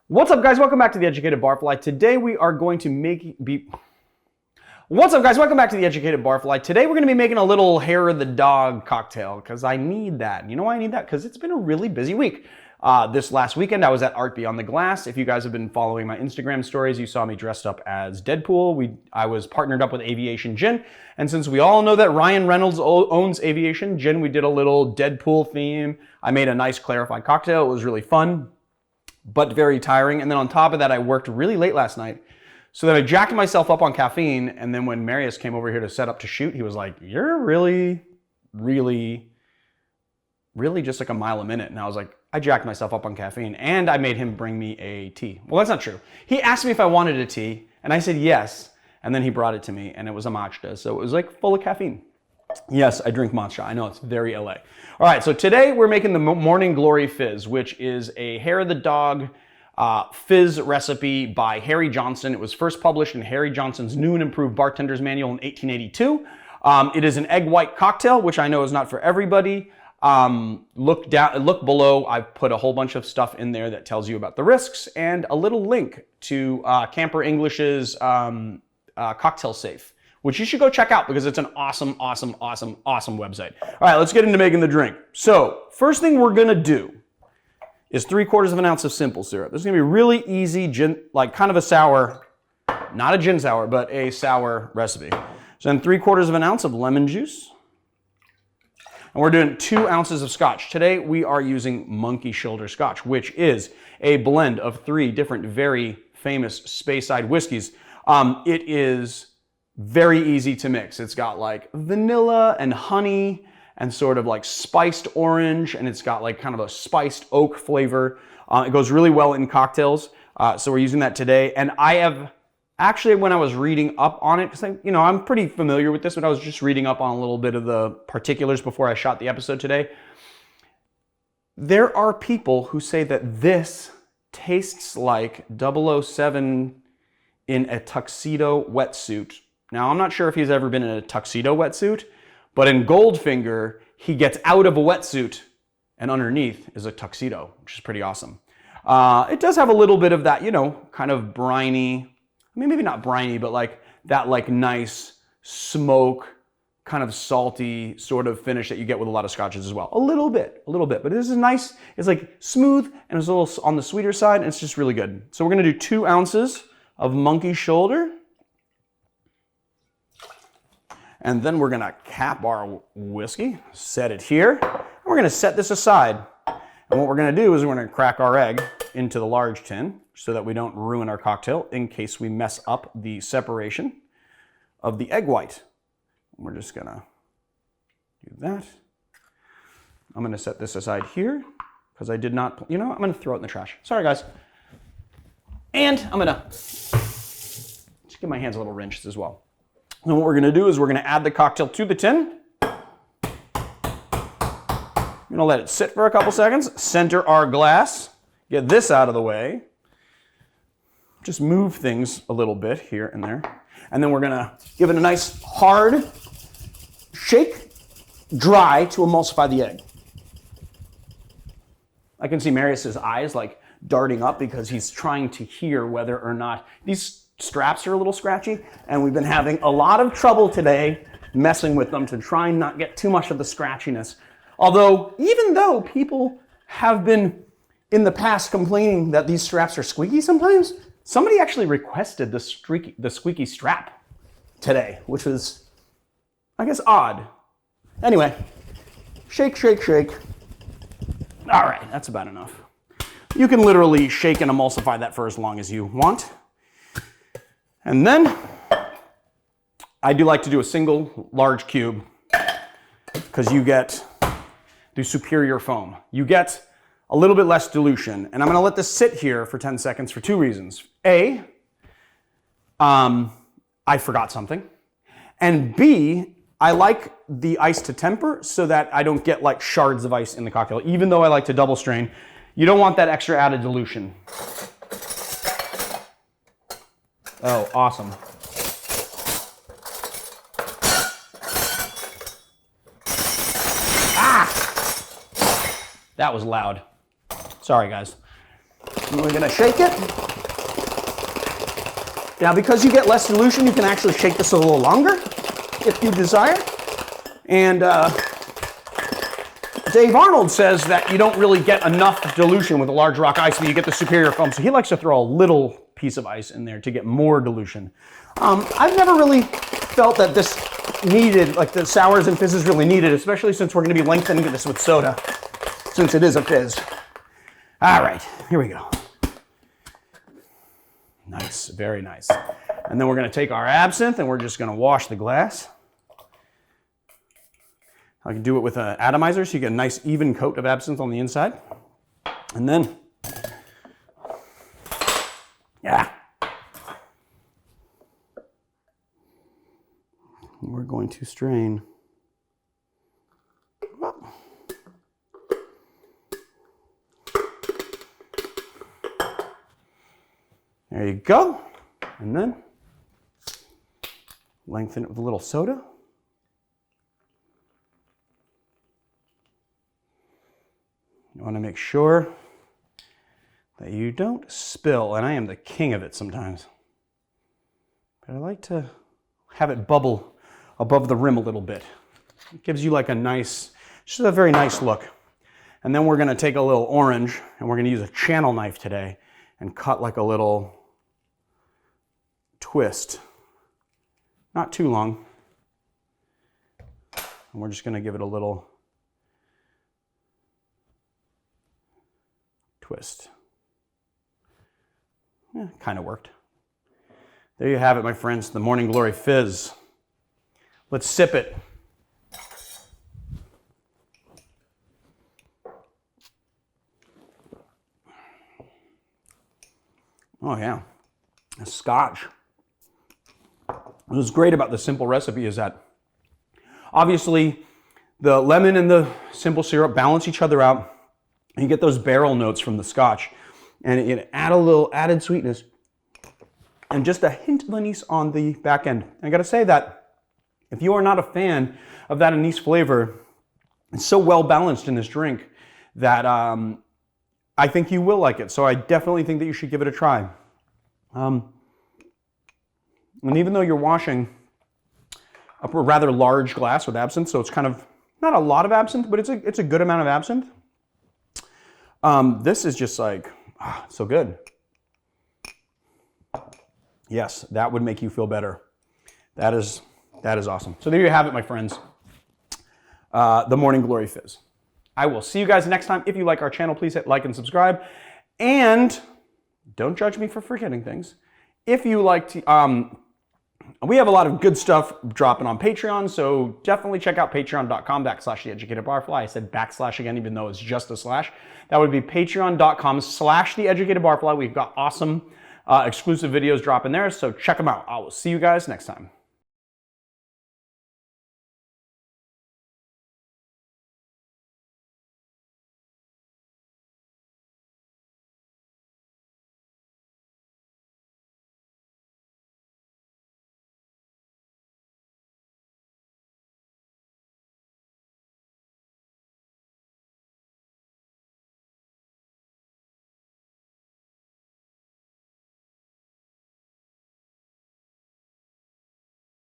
What's up, guys? Welcome back to the Educated Barfly. Today we are going to What's up, guys? Welcome back to the Educated Barfly. Today we're going to be making a little hair of the dog cocktail because I need that. You know why I need that? Because it's been a really busy week. This last weekend I was at Art Beyond the Glass. If you guys have been following my Instagram stories, you saw me dressed up as Deadpool. I was partnered up with Aviation Gin, and since we all know that Ryan Reynolds owns Aviation Gin, we did a little Deadpool theme. I made a nice clarified cocktail. It was really fun, but very tiring. And then on top of that, I worked really late last night. So then I jacked myself up on caffeine. And then when Marius came over here to set up to shoot, he was like, "You're really just like a mile a minute." And I was like, I jacked myself up on caffeine, and I made him bring me a tea. Well, that's not true. He asked me if I wanted a tea, and I said yes. And then he brought it to me, and it was a matcha. So it was like full of caffeine. Yes, I drink matcha. I know, it's very LA. All right, so today we're making the Morning Glory Fizz, which is a hair of the dog fizz recipe by Harry Johnson. It was first published in Harry Johnson's New and Improved Bartender's Manual in 1882. It is an egg white cocktail, which I know is not for everybody. Look below. I've put a whole bunch of stuff in there that tells you about the risks and a little link to Camper English's cocktail safe, which you should go check out because it's an awesome website. All right, let's get into making the drink. So first thing we're gonna do is 3/4 of an ounce of simple syrup. This is gonna be really easy, gin, like kind of a sour, not a gin sour, but a sour recipe. So then 3/4 of an ounce of lemon juice. And we're doing 2 ounces of scotch. Today we are using Monkey Shoulder Scotch, which is a blend of 3 different very famous Speyside whiskeys. It is very easy to mix. It's got like vanilla and honey and sort of like spiced orange, and it's got like kind of a spiced oak flavor. It goes really well in cocktails, so we're using that today. And I have actually, when I was reading up on it, because I'm pretty familiar with this, but I was just reading up on a little bit of the particulars before I shot the episode today. There are people who say that this tastes like 007 in a tuxedo wetsuit. Now, I'm not sure if he's ever been in a tuxedo wetsuit, but in Goldfinger, he gets out of a wetsuit and underneath is a tuxedo, which is pretty awesome. It does have a little bit of that, kind of briny, I mean, maybe not briny, but like that like nice smoke, kind of salty sort of finish that you get with a lot of scotches as well. A little bit, but this is nice. It's like smooth and it's a little on the sweeter side, and it's just really good. So we're gonna do 2 ounces of Monkey Shoulder. And then we're gonna cap our whiskey, set it here, and we're gonna set this aside. And what we're gonna do is we're gonna crack our egg into the large tin so that we don't ruin our cocktail in case we mess up the separation of the egg white. We're just gonna do that. I'm gonna set this aside here because I did not, I'm gonna throw it in the trash. Sorry, guys. And I'm gonna just give my hands a little rinse as well. And what we're gonna do is we're gonna add the cocktail to the tin. I'm gonna let it sit for a couple seconds, center our glass, get this out of the way, just move things a little bit here and there, and then we're gonna give it a nice hard shake, dry to emulsify the egg. I can see Marius's eyes like darting up because he's trying to hear whether or not these straps are a little scratchy, and we've been having a lot of trouble today messing with them to try and not get too much of the scratchiness. Although, even though people have been in the past complaining that these straps are squeaky sometimes, somebody actually requested the squeaky strap today, which was, I guess, odd. Anyway, shake, shake, shake. All right, that's about enough. You can literally shake and emulsify that for as long as you want. And then I do like to do a single large cube because you get the superior foam. You get a little bit less dilution. And I'm gonna let this sit here for 10 seconds for 2 reasons. A, I forgot something. And B, I like the ice to temper so that I don't get like shards of ice in the cocktail. Even though I like to double strain, you don't want that extra added dilution. Oh, awesome. Ah! That was loud. Sorry, guys. And we're gonna shake it. Now, because you get less dilution, you can actually shake this a little longer if you desire. And Dave Arnold says that you don't really get enough dilution with a large rock ice, but you get the superior foam. So he likes to throw a little piece of ice in there to get more dilution. I've never really felt that this needed, like the sours and fizzes really needed, especially since we're going to be lengthening this with soda, since it is a fizz. All right, here we go. Nice, very nice. And then we're going to take our absinthe and we're just going to wash the glass. I can do it with an atomizer so you get a nice even coat of absinthe on the inside. And then, yeah. We're going to strain. There you go. And then lengthen it with a little soda. You want to make sure that you don't spill, and I am the king of it sometimes. But I like to have it bubble above the rim a little bit. It gives you like a nice, just a very nice look. And then we're going to take a little orange, and we're going to use a channel knife today and cut like a little twist. Not too long. And we're just going to give it a little twist. Yeah, kind of worked. There you have it, my friends, the Morning Glory Fizz. Let's sip it. Oh yeah, a scotch. What's great about the simple recipe is that obviously the lemon and the simple syrup balance each other out. And you get those barrel notes from the scotch, and it add a little added sweetness and just a hint of anise on the back end. And I gotta say that if you are not a fan of that anise flavor, it's so well balanced in this drink that I think you will like it. So I definitely think that you should give it a try. And even though you're washing a rather large glass with absinthe, so it's kind of not a lot of absinthe, but it's a good amount of absinthe. This is just like, so good. Yes, that would make you feel better. That is awesome. So there you have it, my friends. The Morning Glory Fizz. I will see you guys next time. If you like our channel, please hit like and subscribe. And don't judge me for forgetting things. If you like to, we have a lot of good stuff dropping on Patreon, so definitely check out patreon.com/theeducatedbarfly. I said backslash again, even though it's just a slash. That would be patreon.com/theeducatedbarfly. We've got awesome exclusive videos dropping there, so check them out. I will see you guys next time.